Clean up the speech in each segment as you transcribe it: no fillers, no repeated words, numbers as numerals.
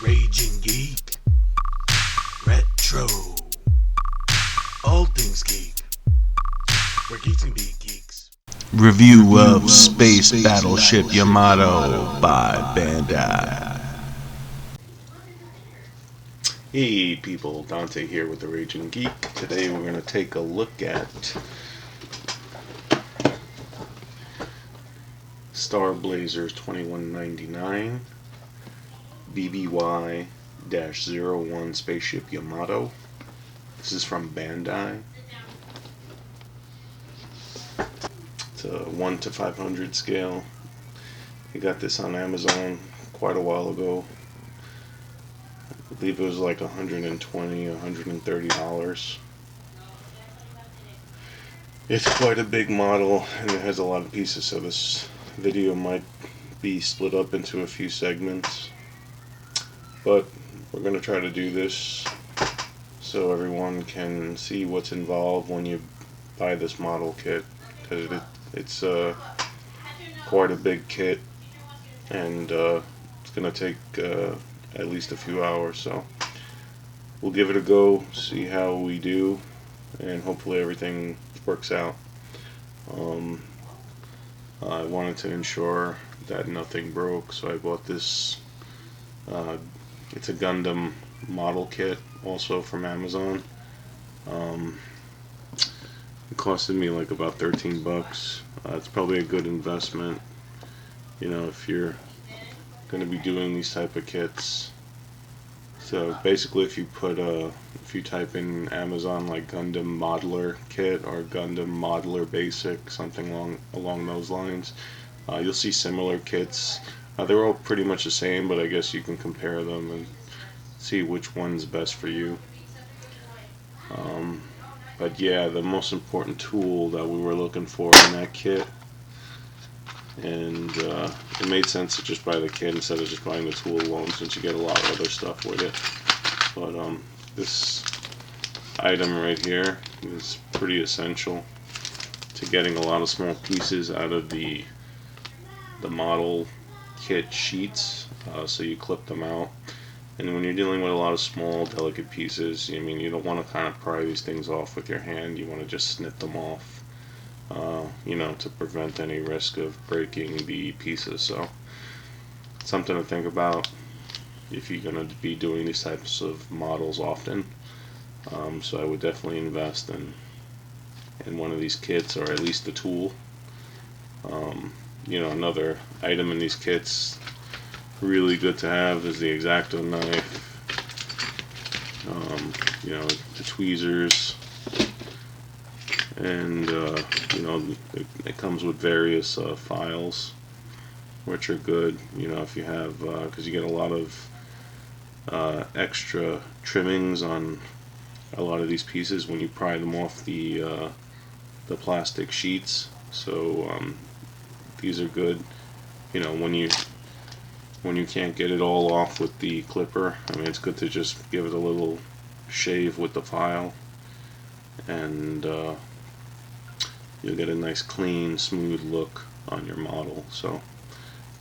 Raging Geek, Retro, all things geek, where geeks can be geeks. Review of Space Battleship Yamato by Bandai. Hey people, Dante here with the Raging Geek. Today we're going to take a look at Star Blazers 2199 BBY-01 Spaceship Yamato. This is from Bandai. It's a 1 to 500 scale. I got this on Amazon quite a while ago. I believe it was like $120, $130. It's quite a big model and it has a lot of pieces, so this video might be split up into a few segments. But we're going to try to do this so everyone can see what's involved when you buy this model kit, because it's quite a big kit and it's going to take at least a few hours, so we'll give it a go, see how we do, and hopefully everything works out. I wanted to ensure that nothing broke, so I bought this. It's a Gundam model kit, also from Amazon. It costed me like about 13 bucks. It's probably a good investment, you know, if you're going to be doing these type of kits. So basically, if you type in Amazon like Gundam Modeler Kit or Gundam Modeler Basic, something along those lines, you'll see similar kits. They're all pretty much the same, but I guess you can compare them and see which one's best for you. But yeah, the most important tool that we were looking for in that kit, and it made sense to just buy the kit instead of just buying the tool alone, since you get a lot of other stuff with it. But this item right here is pretty essential to getting a lot of small pieces out of the model kit sheets, so you clip them out. And when you're dealing with a lot of small, delicate pieces, I mean, you don't want to kind of pry these things off with your hand. You want to just snip them off, you know, to prevent any risk of breaking the pieces. So, something to think about if you're going to be doing these types of models often. So I would definitely invest in one of these kits, or at least the tool. You know, another item in these kits, really good to have, is the X-Acto knife. You know, the tweezers, and you know, it comes with various files, which are good. You know, if you have, because you get a lot of extra trimmings on a lot of these pieces when you pry them off the plastic sheets. So these are good, you know, when you can't get it all off with the clipper. I mean, it's good to just give it a little shave with the file, and you'll get a nice clean, smooth look on your model. So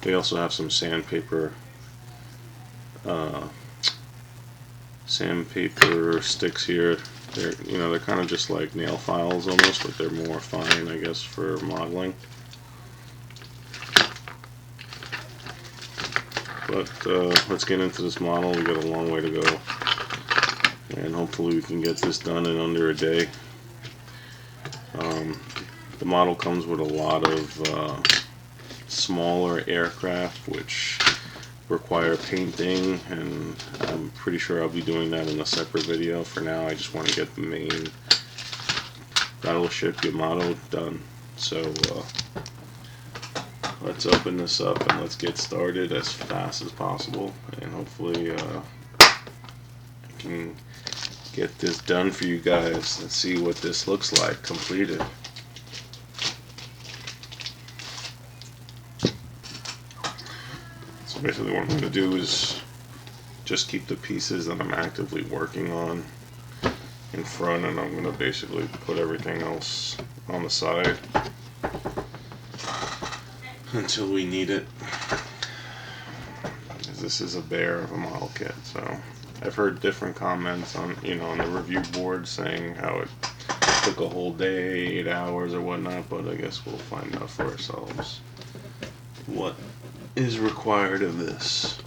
they also have some sandpaper sticks here. They're kind of just like nail files almost, but they're more fine, I guess, for modeling. But let's get into this model. We got a long way to go, and hopefully we can get this done in under a day. The model comes with a lot of smaller aircraft which require painting, and I'm pretty sure I'll be doing that in a separate video. For now, I just want to get the main Battleship Yamato done. So let's open this up and let's get started as fast as possible, and hopefully I can get this done for you guys and see what this looks like completed. So basically what I'm going to do is just keep the pieces that I'm actively working on in front, and I'm going to basically put everything else on the side until we need it. because this is a bear of a model kit. So I've heard different comments on on the review board saying how it took a whole day, 8 hours or whatnot, but I guess we'll find out for ourselves what is required of this.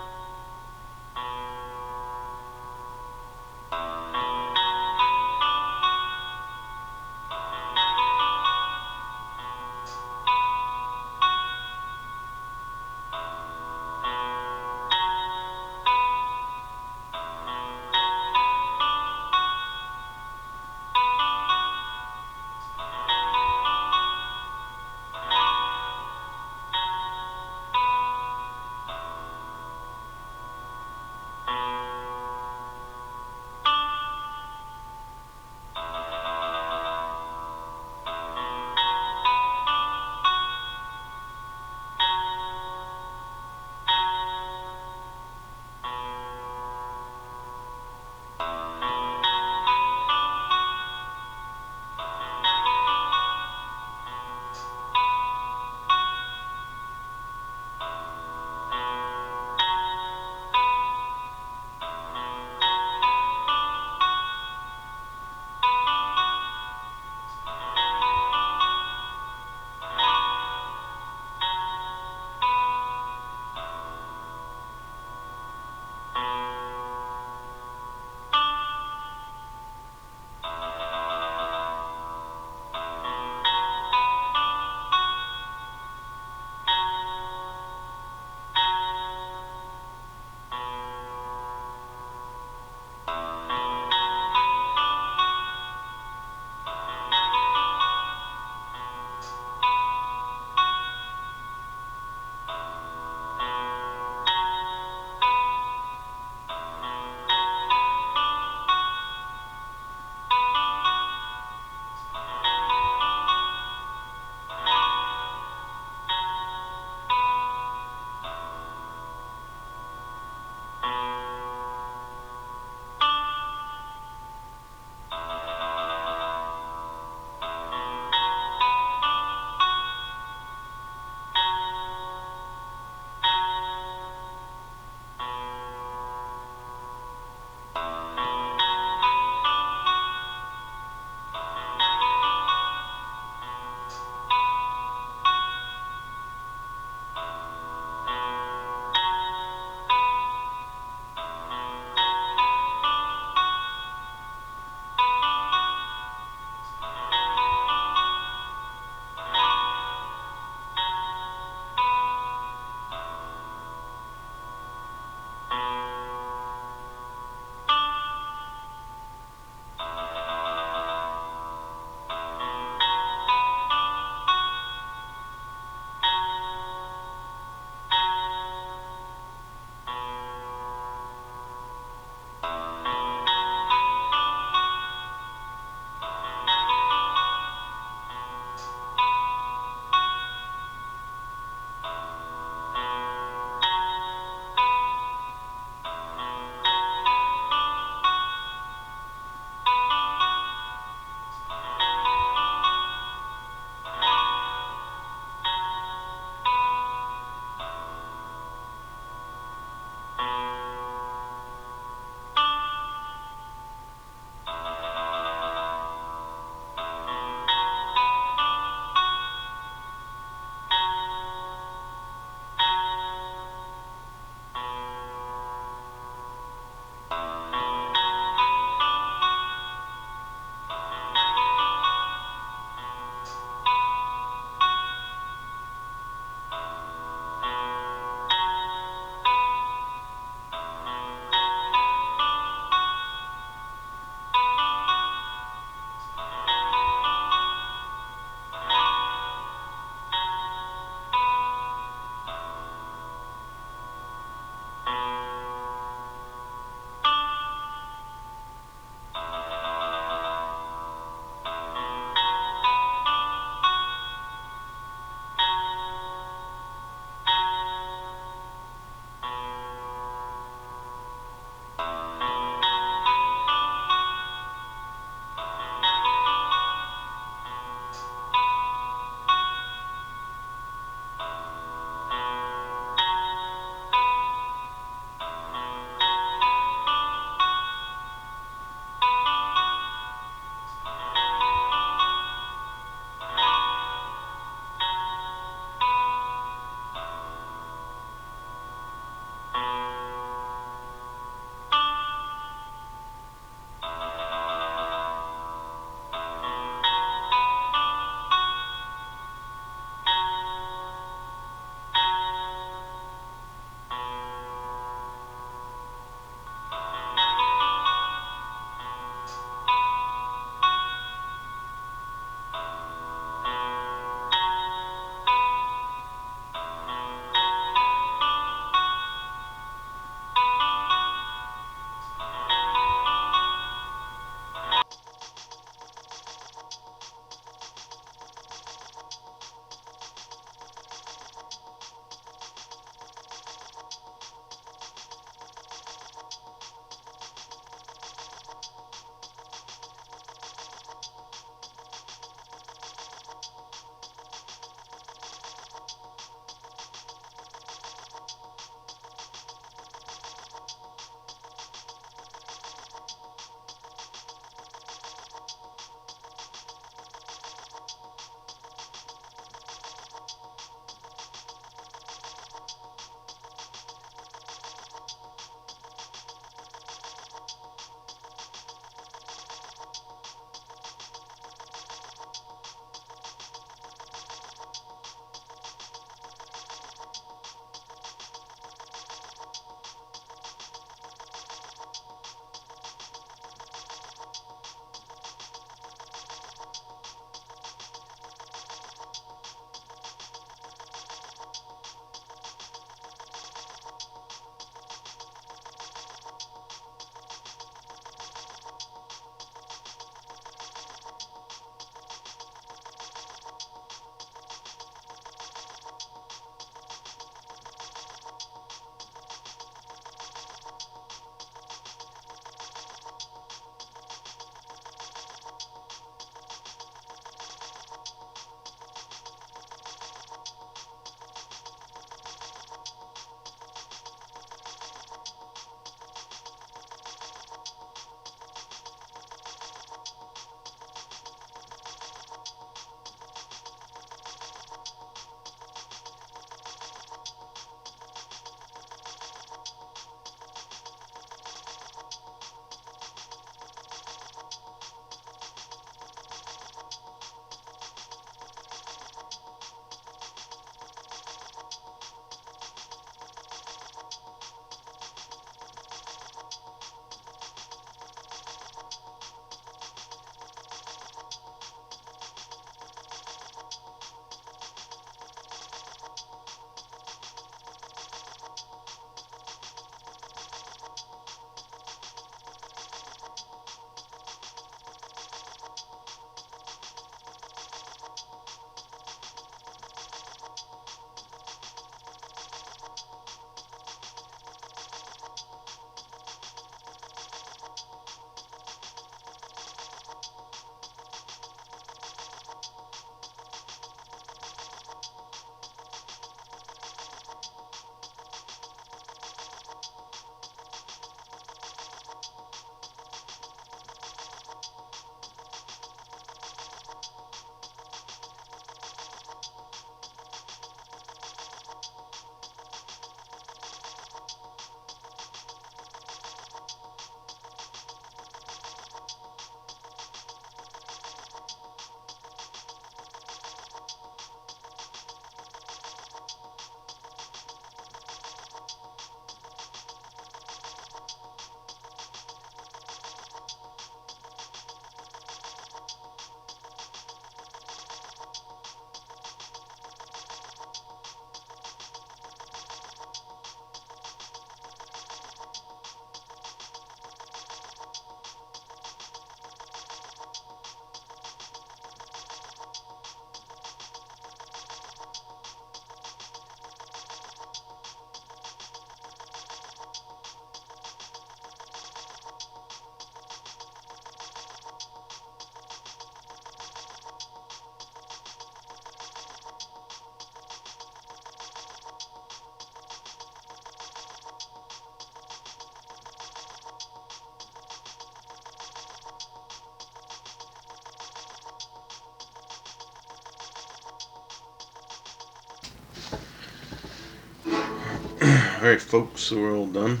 Alright folks, so we're all done.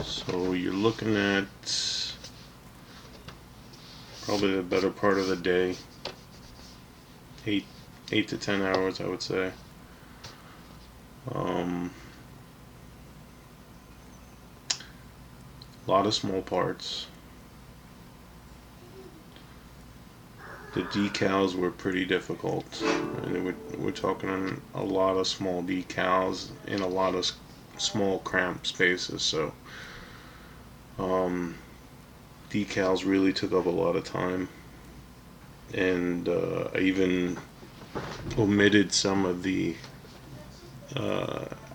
So you're looking at probably the better part of the day. 8 to 10 hours, I would say. A lot of small parts. The decals were pretty difficult, and we're talking a lot of small decals in a lot of small cramped spaces. So decals really took up a lot of time, and I even omitted some of the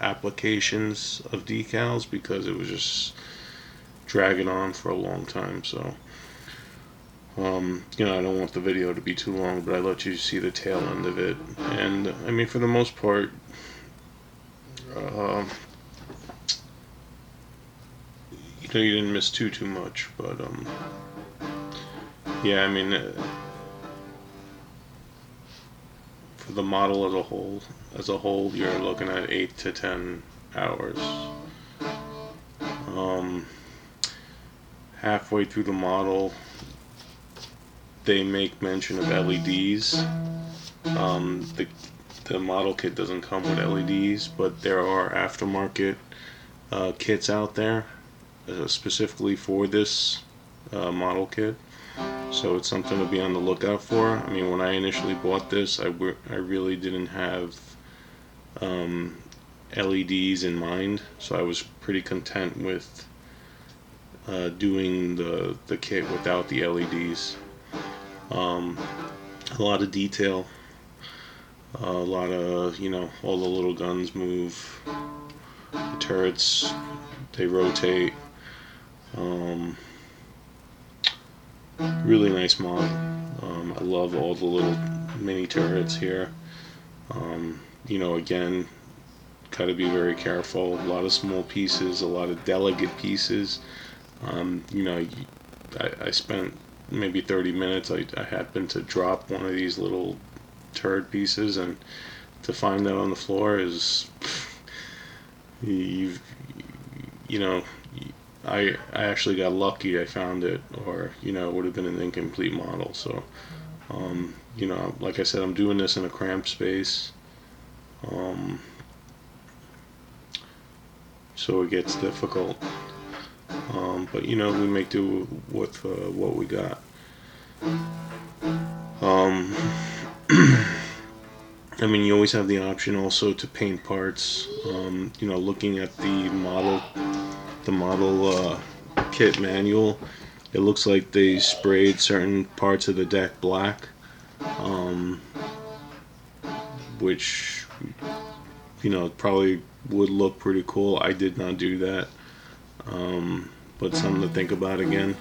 applications of decals because it was just dragging on for a long time. So I don't want the video to be too long, but I let you see the tail end of it. And I mean, for the most part, you didn't miss too much. But yeah, I mean, for the model as a whole, you're looking at 8 to 10 hours. Halfway through the model, they make mention of LEDs. The model kit doesn't come with LEDs, but there are aftermarket kits out there specifically for this model kit. So it's something to be on the lookout for. I mean, when I initially bought this, I really didn't have LEDs in mind, so I was pretty content with doing the kit without the LEDs. A lot of detail, a lot of, all the little guns move, the turrets, they rotate. Really nice model. I love all the little mini turrets here. Again, gotta be very careful. A lot of small pieces, a lot of delicate pieces. I spent maybe 30 minutes. I happened to drop one of these little turret pieces, and to find that on the floor is, I actually got lucky. I found it, or it would have been an incomplete model. So, like I said, I'm doing this in a cramped space, so it gets difficult. But we make do with what we got. I mean, you always have the option also to paint parts. Looking at the model kit manual, it looks like they sprayed certain parts of the deck black, which probably would look pretty cool. I did not do that, but something to think about again.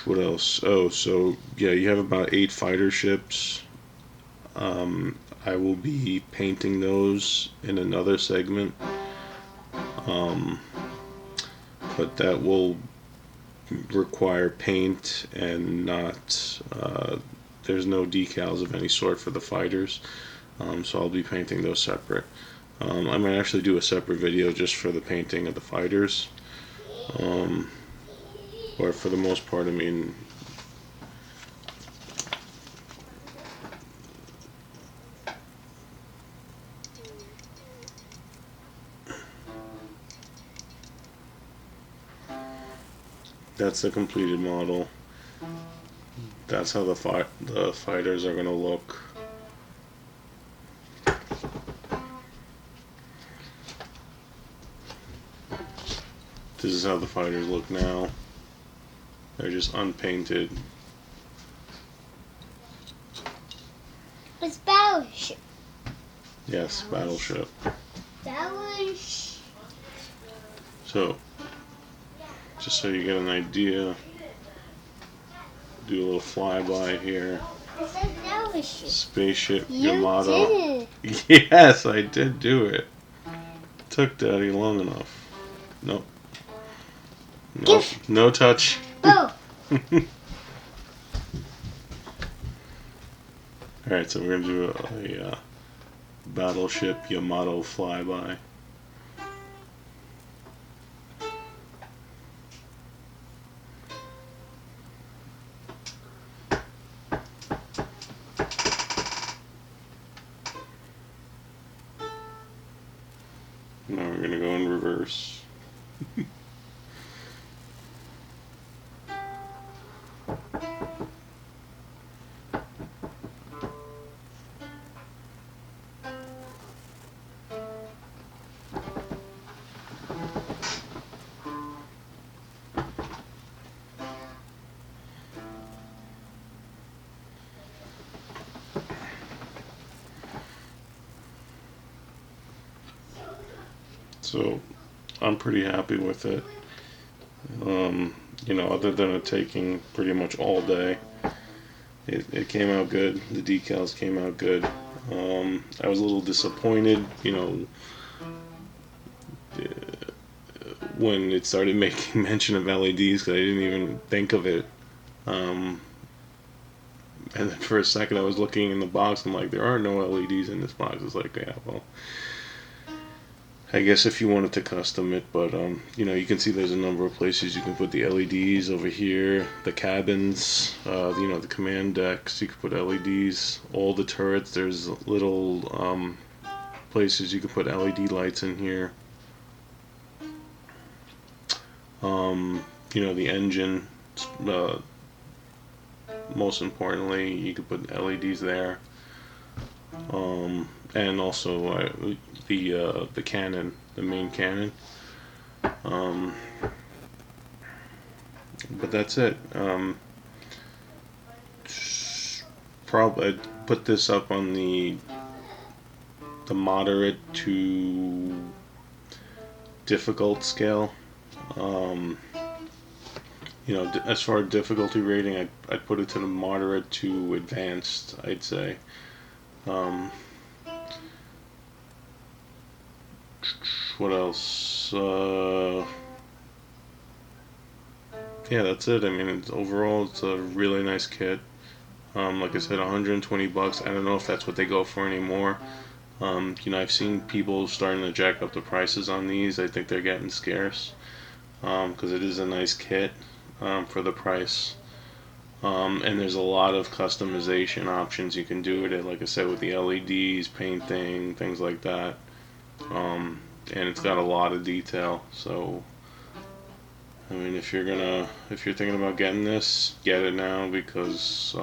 What else? Oh, so yeah, you have about 8 fighter ships. I will be painting those in another segment, but that will require paint and not, there's no decals of any sort for the fighters, so I'll be painting those separate. I might actually do a separate video just for the painting of the fighters, or for the most part, I mean, that's the completed model. That's how the fighters are gonna look. This is how the fighters look now. They're just unpainted. It's Battleship. Yes, Battleship. Battleship. So, just so you get an idea, do a little flyby here. It says Battleship. Spaceship You Yamato. did it. Yes, I did do it. Took Daddy long enough. Nope. No touch. Oh. Alright, so we're going to do a Battleship Yamato flyby. Now we're going to go in reverse. So I'm pretty happy with it. You know, other than it taking pretty much all day, it came out good. The decals came out good. I was a little disappointed, you know, when it started making mention of LEDs, because I didn't even think of it. And then for a second I was looking in the box, I'm like, there are no LEDs in this box. It's like, yeah, well, I guess if you wanted to custom it, but you know, you can see there's a number of places you can put the LEDs over here, the cabins, you know, the command decks, you can put LEDs, all the turrets, there's little places you can put LED lights in here. You know, the engine, most importantly, you can put LEDs there. And also the cannon, the main cannon. But that's it. Probably I'd put this up on the moderate to difficult scale. You know, as far as difficulty rating, I'd put it to the moderate to advanced, I'd say. What else? Yeah, that's it. I mean, overall, it's a really nice kit. Like I said, 120 bucks. I don't know if that's what they go for anymore. You know, I've seen people starting to jack up the prices on these. I think they're getting scarce, because it is a nice kit for the price. And there's a lot of customization options you can do with it, like I said, with the LEDs, painting, things like that. And it's got a lot of detail. So, I mean, if you're thinking about getting this, get it now, because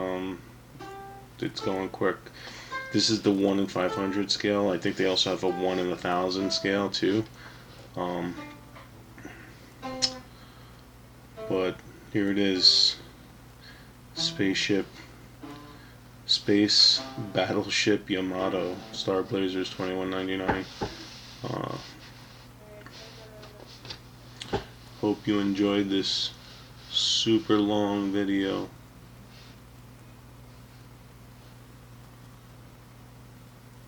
it's going quick. This is the 1 in 500 scale. I think they also have a 1 in 1,000 scale too. But here it is. Space Battleship Yamato, Star Blazers, $21.99. Hope you enjoyed this super long video.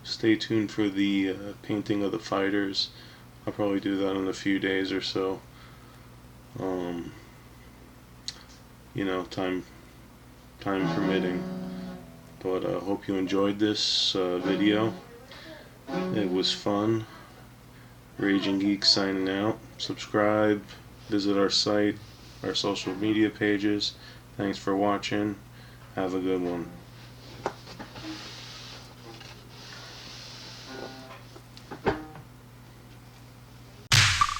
Stay tuned for the painting of the fighters. I'll probably do that in a few days or so. You know, time permitting. But I hope you enjoyed this video. It was fun. Raging Geek signing out. Subscribe, visit our site, our social media pages. Thanks for watching. Have a good one.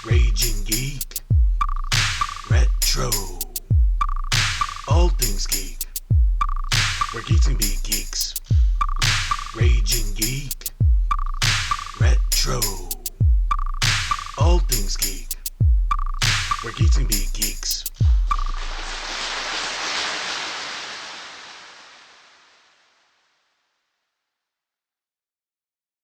Raging Geek, Retro, all things geek. We're geeks and be geeks. Raging Geek, Retro, all things geek. We're geeks and be geeks.